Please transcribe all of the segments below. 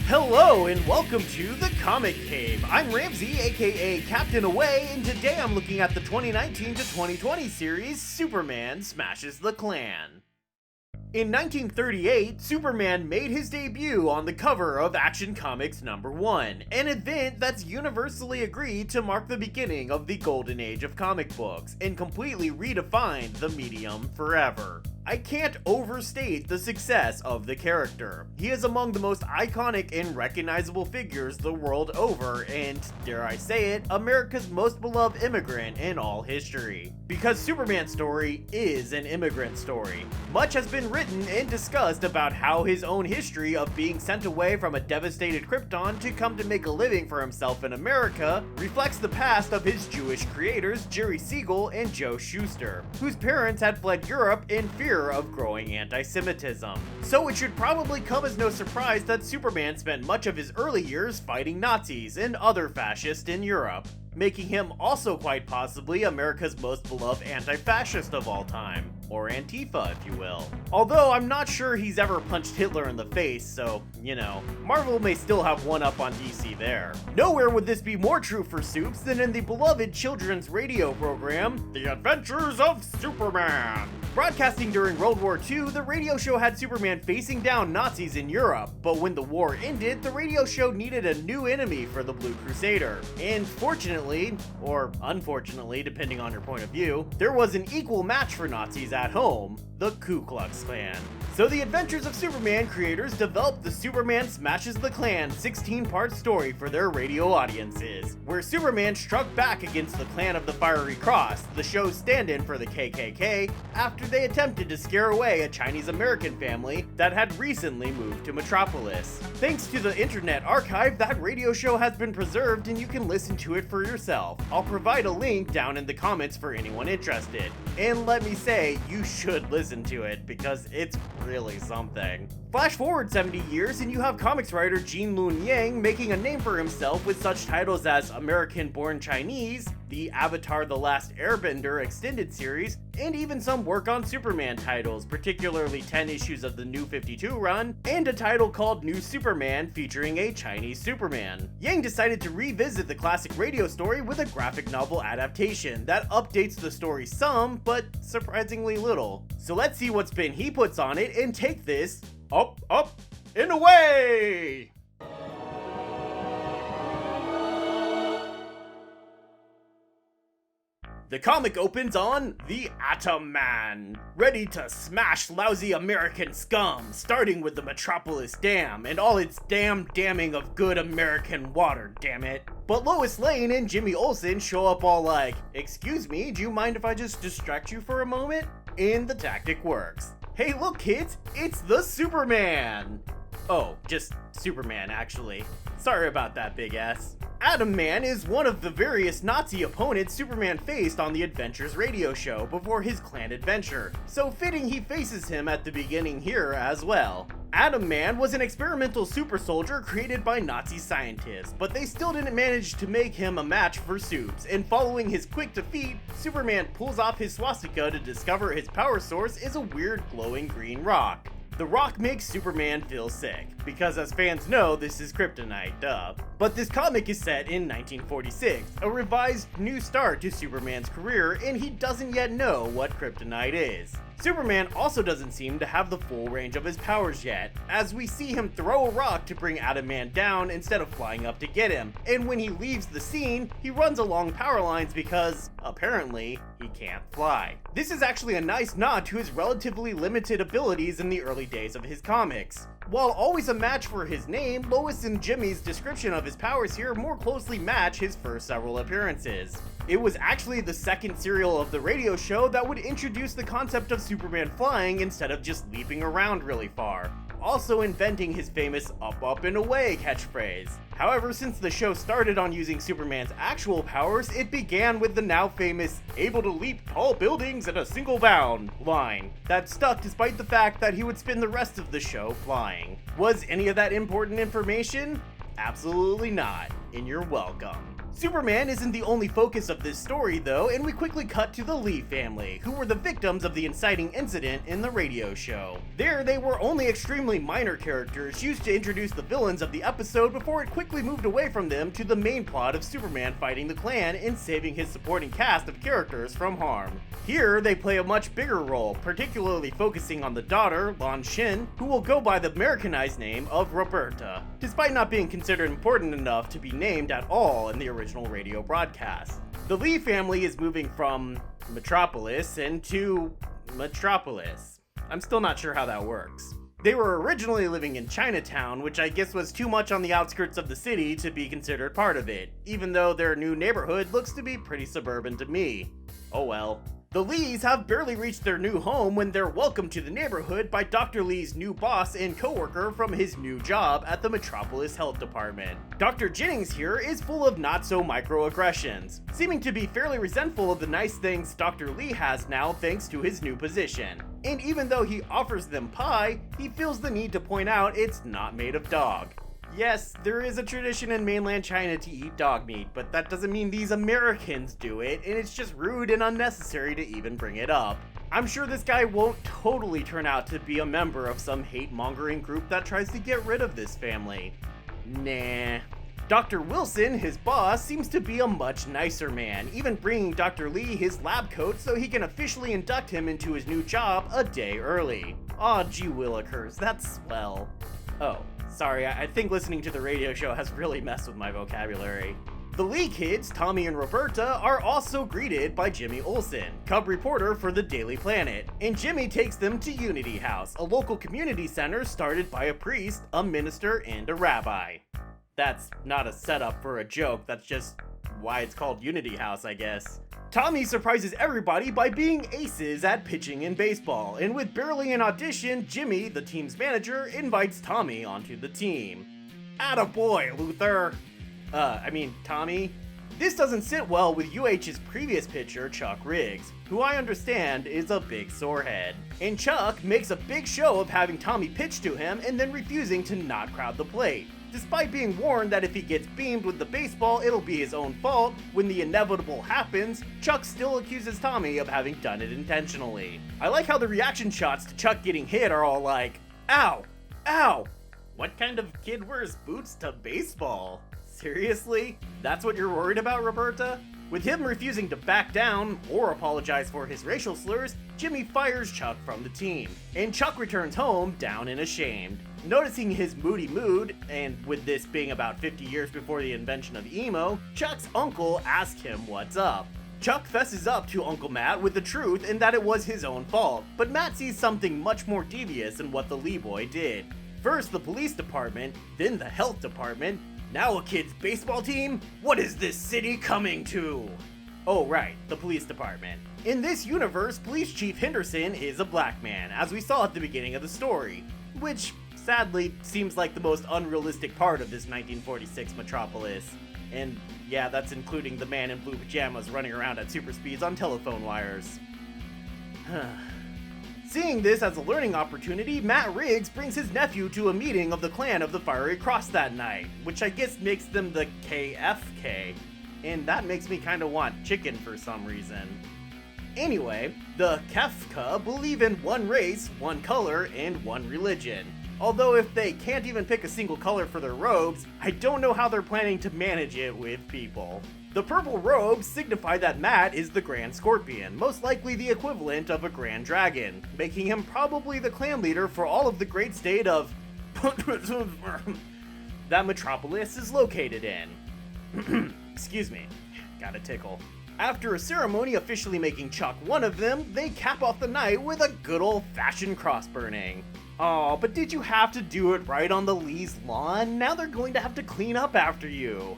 Hello and welcome to the Comic Cave. I'm Ramsey, aka Captain Away, and today I'm looking at the 2019 to 2020 series Superman Smashes the Klan. In 1938, Superman made his debut on the cover of Action Comics #1, an event that's universally agreed to mark the beginning of the golden age of comic books and completely redefined the medium forever. I can't overstate the success of the character. He is among the most iconic and recognizable figures the world over and, dare I say it, America's most beloved immigrant in all history. Because Superman's story is an immigrant story. Much has been written and discussed about how his own history of being sent away from a devastated Krypton to come to make a living for himself in America reflects the past of his Jewish creators Jerry Siegel and Joe Shuster, whose parents had fled Europe in fear of growing anti-Semitism. So it should probably come as no surprise that Superman spent much of his early years fighting Nazis and other fascists in Europe, making him also quite possibly America's most beloved anti-fascist of all time. Or Antifa, if you will. Although I'm not sure he's ever punched Hitler in the face, so, you know, Marvel may still have one up on DC there. Nowhere would this be more true for Supes than in the beloved children's radio program, The Adventures of Superman. Broadcasting during World War II, the radio show had Superman facing down Nazis in Europe, but when the war ended, the radio show needed a new enemy for the Blue Crusader. And fortunately, or unfortunately, depending on your point of view, there was an equal match for Nazis at home, the Ku Klux Klan. So the Adventures of Superman creators developed the Superman Smashes the Klan 16-part story for their radio audiences, where Superman struck back against the Klan of the Fiery Cross, the show's stand-in for the KKK, after they attempted to scare away a Chinese-American family that had recently moved to Metropolis. Thanks to the Internet Archive, that radio show has been preserved and you can listen to it for yourself. I'll provide a link down in the comments for anyone interested. And let me say, you should listen to it because it's really something. Flash forward 70 years and you have comics writer Gene Luen Yang making a name for himself with such titles as American Born Chinese, the Avatar The Last Airbender extended series, and even some work on Superman titles, particularly 10 issues of the New 52 run, and a title called New Superman featuring a Chinese Superman. Yang decided to revisit the classic radio story with a graphic novel adaptation that updates the story some, but surprisingly little. So let's see what spin he puts on it and take this up, and away! The comic opens on the Atom Man, ready to smash lousy American scum, starting with the Metropolis Dam and all its damming of good American water, damn it. But Lois Lane and Jimmy Olsen show up all like, "Excuse me, do you mind if I just distract you for a moment?" And the tactic works. Hey look kids, it's the Superman! Oh, just Superman actually. Sorry about that, big S. Atom Man is one of the various Nazi opponents Superman faced on the Adventures radio show before his Klan adventure, so fitting he faces him at the beginning here as well. Atom Man was an experimental super soldier created by Nazi scientists, but they still didn't manage to make him a match for Supes, and following his quick defeat, Superman pulls off his swastika to discover his power source is a weird glowing green rock. The rock makes Superman feel sick, because as fans know, this is kryptonite, duh. But this comic is set in 1946, a revised new start to Superman's career, and he doesn't yet know what kryptonite is. Superman also doesn't seem to have the full range of his powers yet, as we see him throw a rock to bring Atom Man down instead of flying up to get him, and when he leaves the scene, he runs along power lines because, apparently, he can't fly. This is actually a nice nod to his relatively limited abilities in the early days of his comics. While always a match for his name, Lois and Jimmy's description of his powers here more closely match his first several appearances. It was actually the second serial of the radio show that would introduce the concept of Superman flying instead of just leaping around really far, also inventing his famous up and away catchphrase. However, since the show started on using Superman's actual powers, it began with the now famous "able to leap tall buildings in a single bound" line that stuck despite the fact that he would spend the rest of the show flying. Was any of that important information? Absolutely not, and you're welcome. Superman isn't the only focus of this story though, and we quickly cut to the Lee family, who were the victims of the inciting incident in the radio show. There, they were only extremely minor characters used to introduce the villains of the episode before it quickly moved away from them to the main plot of Superman fighting the Klan and saving his supporting cast of characters from harm. Here, they play a much bigger role, particularly focusing on the daughter, Lon Shin, who will go by the Americanized name of Roberta, despite not being considered important enough to be named at all in the original radio broadcast. The Lee family is moving from Metropolis into Metropolis. I'm still not sure how that works. They were originally living in Chinatown, which I guess was too much on the outskirts of the city to be considered part of it, even though their new neighborhood looks to be pretty suburban to me. Oh well. The Lees have barely reached their new home when they're welcomed to the neighborhood by Dr. Lee's new boss and coworker from his new job at the Metropolis Health Department. Dr. Jennings here is full of not-so microaggressions, seeming to be fairly resentful of the nice things Dr. Lee has now thanks to his new position. And even though he offers them pie, he feels the need to point out it's not made of dog. Yes, there is a tradition in mainland China to eat dog meat, but that doesn't mean these Americans do it, and it's just rude and unnecessary to even bring it up. I'm sure this guy won't totally turn out to be a member of some hate-mongering group that tries to get rid of this family. Nah. Dr. Wilson, his boss, seems to be a much nicer man, even bringing Dr. Lee his lab coat so he can officially induct him into his new job a day early. Aw, gee willikers, that's swell. Oh. Sorry, I think listening to the radio show has really messed with my vocabulary. The Lee kids, Tommy and Roberta, are also greeted by Jimmy Olsen, cub reporter for the Daily Planet, and Jimmy takes them to Unity House, a local community center started by a priest, a minister, and a rabbi. That's not a setup for a joke, that's just why it's called Unity House, I guess. Tommy surprises everybody by being aces at pitching in baseball, and with barely an audition, Jimmy, the team's manager, invites Tommy onto the team. Attaboy, Luther! Tommy. This doesn't sit well with UH's previous pitcher, Chuck Riggs, who I understand is a big sorehead. And Chuck makes a big show of having Tommy pitch to him and then refusing to not crowd the plate. Despite being warned that if he gets beamed with the baseball, it'll be his own fault, when the inevitable happens, Chuck still accuses Tommy of having done it intentionally. I like how the reaction shots to Chuck getting hit are all like, ow, ow. What kind of kid wears boots to baseball? Seriously? That's what you're worried about, Roberta? With him refusing to back down or apologize for his racial slurs, Jimmy fires Chuck from the team, and Chuck returns home down and ashamed. Noticing his moody mood, and with this being about 50 years before the invention of emo, Chuck's uncle asks him what's up. Chuck fesses up to Uncle Matt with the truth and that it was his own fault, but Matt sees something much more devious in what the Lee boy did. First the police department, then the health department, now a kid's baseball team? What is this city coming to? Oh right, the police department. In this universe, Police Chief Henderson is a black man, as we saw at the beginning of the story, which sadly seems like the most unrealistic part of this 1946 Metropolis. And yeah, that's including the man in blue pajamas running around at super speeds on telephone wires. Seeing this as a learning opportunity, Matt Riggs brings his nephew to a meeting of the Clan of the Fiery Cross that night, which I guess makes them the KFK, and that makes me kinda want chicken for some reason. Anyway, the Kefka believe in one race, one color, and one religion. Although if they can't even pick a single color for their robes, I don't know how they're planning to manage it with people. The purple robes signify that Matt is the Grand Scorpion, most likely the equivalent of a Grand Dragon, making him probably the clan leader for all of the great state of that Metropolis is located in. Excuse me, got a tickle. After a ceremony officially making Chuck one of them, they cap off the night with a good old-fashioned cross burning. Aw, but did you have to do it right on the Lee's lawn? Now they're going to have to clean up after you.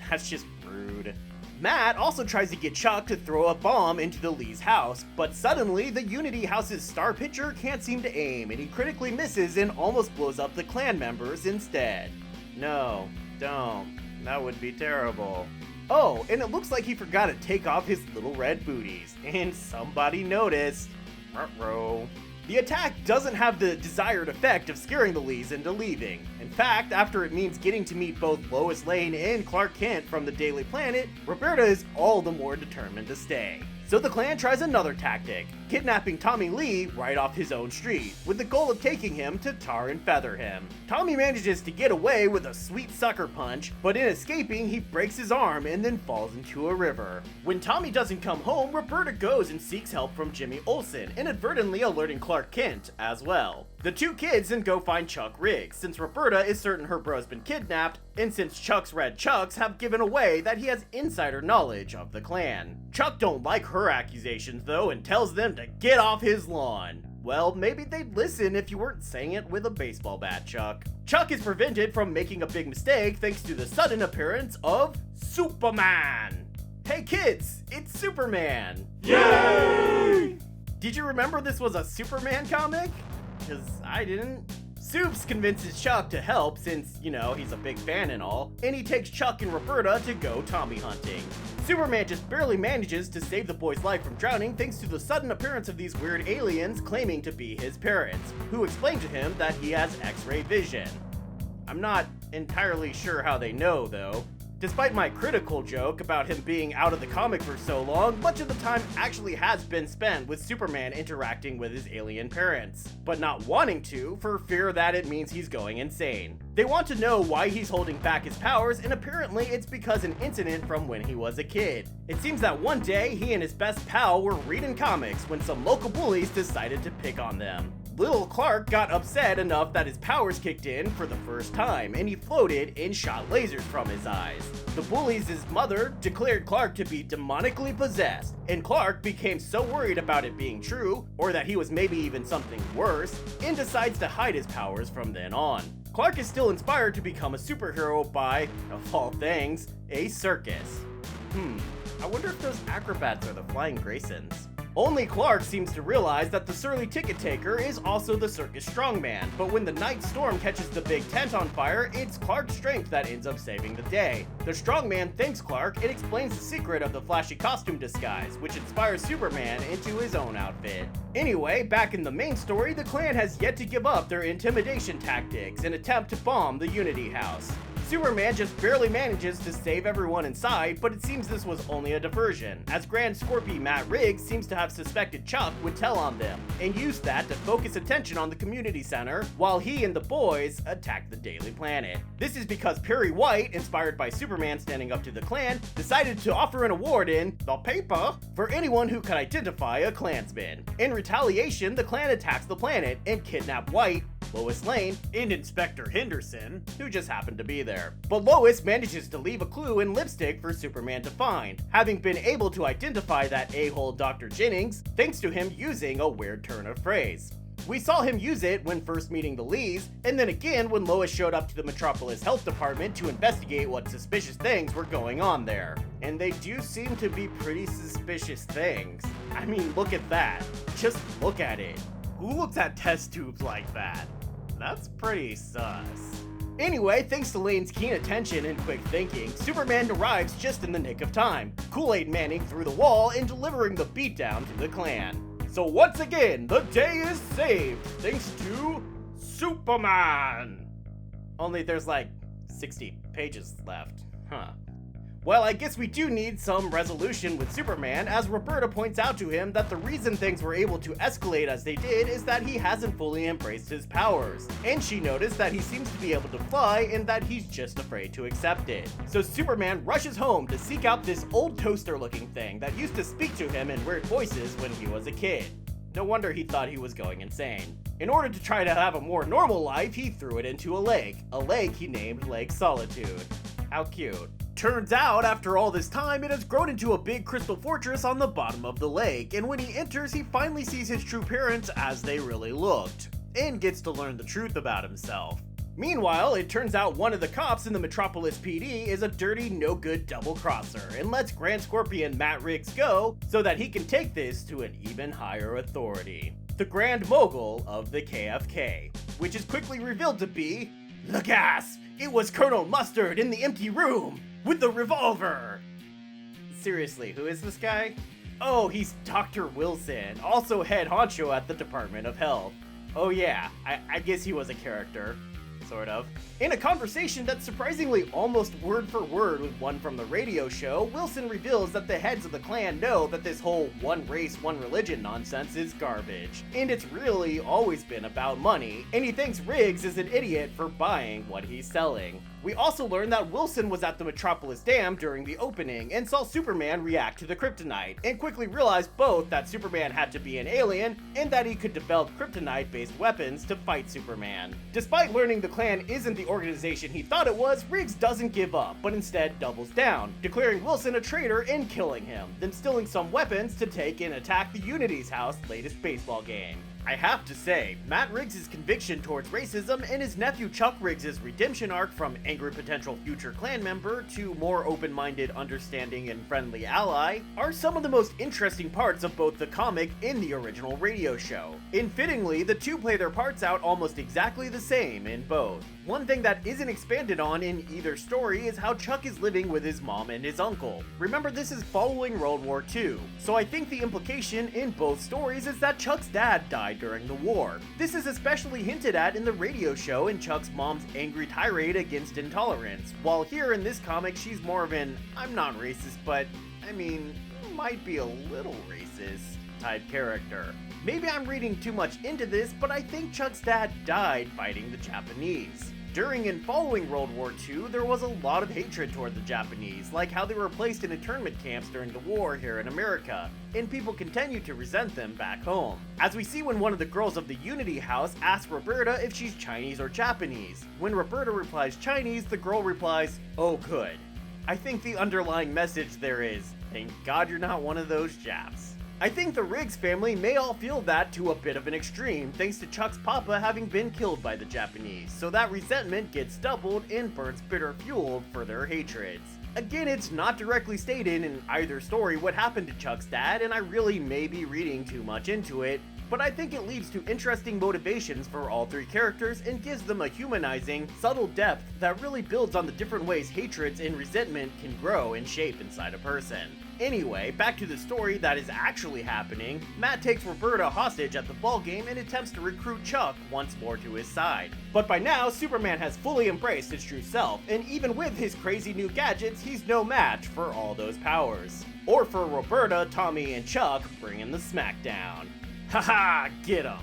That's just rude. Matt also tries to get Chuck to throw a bomb into the Lee's house, but suddenly the Unity House's star pitcher can't seem to aim, and he critically misses and almost blows up the clan members instead. No, don't. That would be terrible. Oh, and it looks like he forgot to take off his little red booties, and somebody noticed. Ruh-roh. The attack doesn't have the desired effect of scaring the Lees into leaving. In fact, after it means getting to meet both Lois Lane and Clark Kent from the Daily Planet, Roberta is all the more determined to stay. So the Klan tries another tactic, kidnapping Tommy Lee right off his own street, with the goal of taking him to tar and feather him. Tommy manages to get away with a sweet sucker punch, but in escaping he breaks his arm and then falls into a river. When Tommy doesn't come home, Roberta goes and seeks help from Jimmy Olsen, inadvertently alerting Clark Kent as well. The two kids then go find Chuck Riggs, since Roberta is certain her bro's been kidnapped, and since Chuck's red Chucks have given away that he has insider knowledge of the Klan. Chuck don't like her accusations though and tells them to get off his lawn. Well, maybe they'd listen if you weren't saying it with a baseball bat, Chuck. Chuck is prevented from making a big mistake thanks to the sudden appearance of Superman! Hey kids, it's Superman! Yay! Did you remember this was a Superman comic? Because I didn't. Soups convinces Chuck to help since, you know, he's a big fan and all, and he takes Chuck and Roberta to go Tommy hunting. Superman just barely manages to save the boy's life from drowning thanks to the sudden appearance of these weird aliens claiming to be his parents, who explain to him that he has X-ray vision. I'm not entirely sure how they know, though. Despite my critical joke about him being out of the comic for so long, much of the time actually has been spent with Superman interacting with his alien parents, but not wanting to for fear that it means he's going insane. They want to know why he's holding back his powers, and apparently it's because an incident from when he was a kid. It seems that one day he and his best pal were reading comics when some local bullies decided to pick on them. Little Clark got upset enough that his powers kicked in for the first time, and he floated and shot lasers from his eyes. The bullies' mother declared Clark to be demonically possessed, and Clark became so worried about it being true, or that he was maybe even something worse, and decides to hide his powers from then on. Clark is still inspired to become a superhero by, of all things, a circus. I wonder if those acrobats are the Flying Graysons. Only Clark seems to realize that the surly ticket taker is also the circus strongman, but when the night storm catches the big tent on fire, it's Clark's strength that ends up saving the day. The strongman thanks Clark and explains the secret of the flashy costume disguise, which inspires Superman into his own outfit. Anyway, back in the main story, the Klan has yet to give up their intimidation tactics and attempt to bomb the Unity House. Superman just barely manages to save everyone inside, but it seems this was only a diversion, as Grand Scorpy Matt Riggs seems to have suspected Chuck would tell on them, and used that to focus attention on the community center, while he and the boys attack the Daily Planet. This is because Perry White, inspired by Superman standing up to the Klan, decided to offer an award in the paper for anyone who could identify a Klansman. In retaliation, the Klan attacks the planet and kidnap White, Lois Lane, and Inspector Henderson, who just happened to be there. But Lois manages to leave a clue in lipstick for Superman to find, having been able to identify that a-hole Dr. Jennings thanks to him using a weird turn of phrase. We saw him use it when first meeting the Lees, and then again when Lois showed up to the Metropolis Health Department to investigate what suspicious things were going on there. And they do seem to be pretty suspicious things. I mean, look at that. Just look at it. Who looks at test tubes like that? That's pretty sus. Anyway, thanks to Lane's keen attention and quick thinking, Superman arrives just in the nick of time, Kool-Aid Manning through the wall and delivering the beatdown to the Klan. So once again, the day is saved thanks to Superman! Only there's like 60 pages left, huh? Well, I guess we do need some resolution with Superman, as Roberta points out to him that the reason things were able to escalate as they did is that he hasn't fully embraced his powers. And she noticed that he seems to be able to fly and that he's just afraid to accept it. So Superman rushes home to seek out this old toaster-looking thing that used to speak to him in weird voices when he was a kid. No wonder he thought he was going insane. In order to try to have a more normal life, he threw it into a lake he named Lake Solitude. How cute. Turns out, after all this time, it has grown into a big crystal fortress on the bottom of the lake, and when he enters, he finally sees his true parents as they really looked, and gets to learn the truth about himself. Meanwhile, it turns out one of the cops in the Metropolis PD is a dirty, no-good double-crosser, and lets Grand Scorpion Matt Riggs go so that he can take this to an even higher authority. The Grand Mogul of the KFK, which is quickly revealed to be the gas! It was Colonel Mustard in the empty room! With the revolver! Seriously, who is this guy? Oh, he's Dr. Wilson, also head honcho at the Department of Health. Oh yeah, I guess he was a character. Sort of. In a conversation that's surprisingly almost word for word with one from the radio show, Wilson reveals that the heads of the Klan know that this whole one race, one religion nonsense is garbage. And it's really always been about money, and he thinks Riggs is an idiot for buying what he's selling. We also learn that Wilson was at the Metropolis Dam during the opening and saw Superman react to the kryptonite, and quickly realized both that Superman had to be an alien and that he could develop kryptonite-based weapons to fight Superman. Despite learning the Klan isn't the organization he thought it was, Riggs doesn't give up, but instead doubles down, declaring Wilson a traitor and killing him, then stealing some weapons to take and attack the Unity's house latest baseball game. I have to say, Matt Riggs' conviction towards racism and his nephew Chuck Riggs' redemption arc from angry potential future Klan member to more open-minded, understanding, and friendly ally are some of the most interesting parts of both the comic and the original radio show. And fittingly, the two play their parts out almost exactly the same in both. One thing that isn't expanded on in either story is how Chuck is living with his mom and his uncle. Remember, this is following World War II, so I think the implication in both stories is that Chuck's dad died during the war. This is especially hinted at in the radio show and Chuck's mom's angry tirade against intolerance, while here in this comic she's more of an I'm not racist, but I mean, might be a little racist type character. Maybe I'm reading too much into this, but I think Chuck's dad died fighting the Japanese. During and following World War II, there was a lot of hatred toward the Japanese, like how they were placed in internment camps during the war here in America, and people continued to resent them back home. As we see when one of the girls of the Unity house asks Roberta if she's Chinese or Japanese. When Roberta replies Chinese, the girl replies, "Oh good." I think the underlying message there is, thank God you're not one of those Japs. I think the Riggs family may all feel that to a bit of an extreme thanks to Chuck's papa having been killed by the Japanese, so that resentment gets doubled and burns bitter fuel for their hatreds. Again, it's not directly stated in either story what happened to Chuck's dad, and I really may be reading too much into it, but I think it leads to interesting motivations for all three characters and gives them a humanizing, subtle depth that really builds on the different ways hatreds and resentment can grow and shape inside a person. Anyway, back to the story that is actually happening. Matt takes Roberta hostage at the ball game and attempts to recruit Chuck once more to his side. But by now, Superman has fully embraced his true self, and even with his crazy new gadgets, he's no match for all those powers. Or for Roberta, Tommy, and Chuck bringing the smackdown. Haha, get 'em!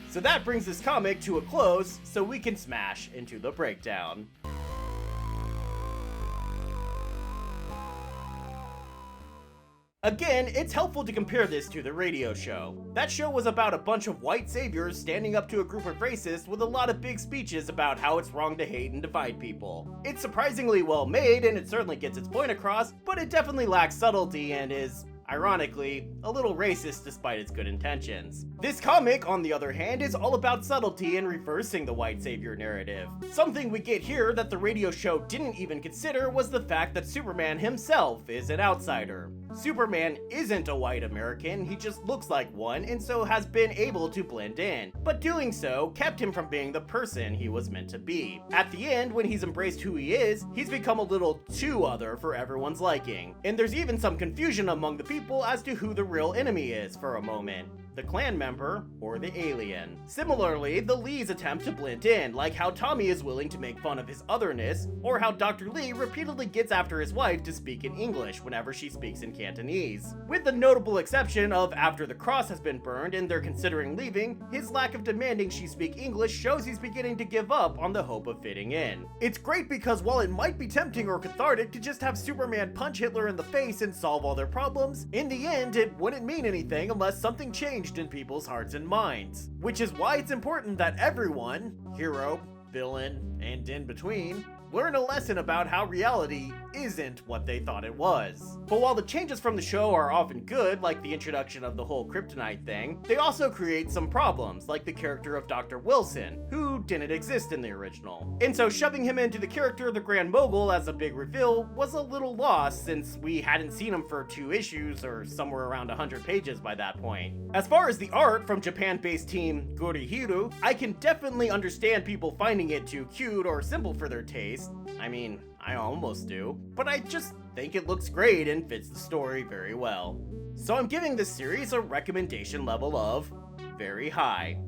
So that brings this comic to a close, so we can smash into the breakdown. Again, it's helpful to compare this to the radio show. That show was about a bunch of white saviors standing up to a group of racists with a lot of big speeches about how it's wrong to hate and divide people. It's surprisingly well made and it certainly gets its point across, but it definitely lacks subtlety and is, ironically, a little racist despite its good intentions. This comic, on the other hand, is all about subtlety and reversing the white savior narrative. Something we get here that the radio show didn't even consider was the fact that Superman himself is an outsider. Superman isn't a white American, he just looks like one and so has been able to blend in, but doing so kept him from being the person he was meant to be. At the end, when he's embraced who he is, he's become a little too other for everyone's liking, and there's even some confusion among the people as to who the real enemy is for a moment. The Klan member, or the alien. Similarly, the Lees attempt to blend in, like how Tommy is willing to make fun of his otherness, or how Dr. Lee repeatedly gets after his wife to speak in English whenever she speaks in Cantonese. With the notable exception of after the cross has been burned and they're considering leaving, his lack of demanding she speak English shows he's beginning to give up on the hope of fitting in. It's great because while it might be tempting or cathartic to just have Superman punch Hitler in the face and solve all their problems, in the end it wouldn't mean anything unless something changed in people's hearts and minds. Which is why it's important that everyone, hero, villain, and in between, learn a lesson about how reality isn't what they thought it was. But while the changes from the show are often good, like the introduction of the whole kryptonite thing, they also create some problems, like the character of Dr. Wilson, who didn't exist in the original. And so shoving him into the character of the Grand Mogul as a big reveal was a little lost since we hadn't seen him for 2 issues or somewhere around 100 pages by that point. As far as the art from Japan-based team Gurihiru, I can definitely understand people finding it too cute or simple for their taste. I mean, I almost do, but I just think it looks great and fits the story very well. So I'm giving this series a recommendation level of very high.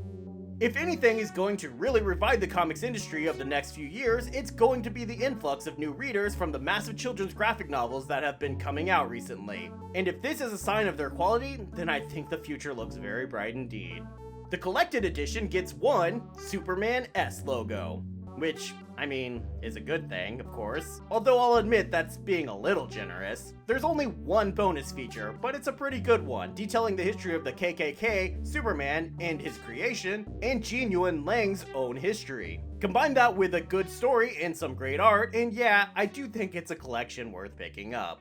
If anything is going to really revive the comics industry of the next few years, it's going to be the influx of new readers from the massive children's graphic novels that have been coming out recently. And if this is a sign of their quality, then I think the future looks very bright indeed. The collected edition gets one Superman S logo, which, I mean, is a good thing, of course. Although I'll admit that's being a little generous. There's only one bonus feature, but it's a pretty good one, detailing the history of the KKK, Superman, and his creation, and Gene Yuen Lang's own history. Combine that with a good story and some great art, and yeah, I do think it's a collection worth picking up.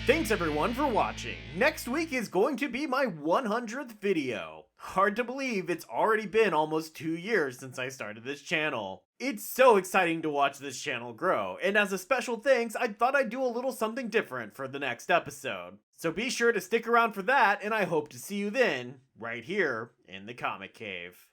Thanks everyone for watching. Next week is going to be my 100th video. Hard to believe it's already been almost 2 years since I started this channel. It's so exciting to watch this channel grow, and as a special thanks, I thought I'd do a little something different for the next episode. So be sure to stick around for that, and I hope to see you then, right here in the Comic Cave.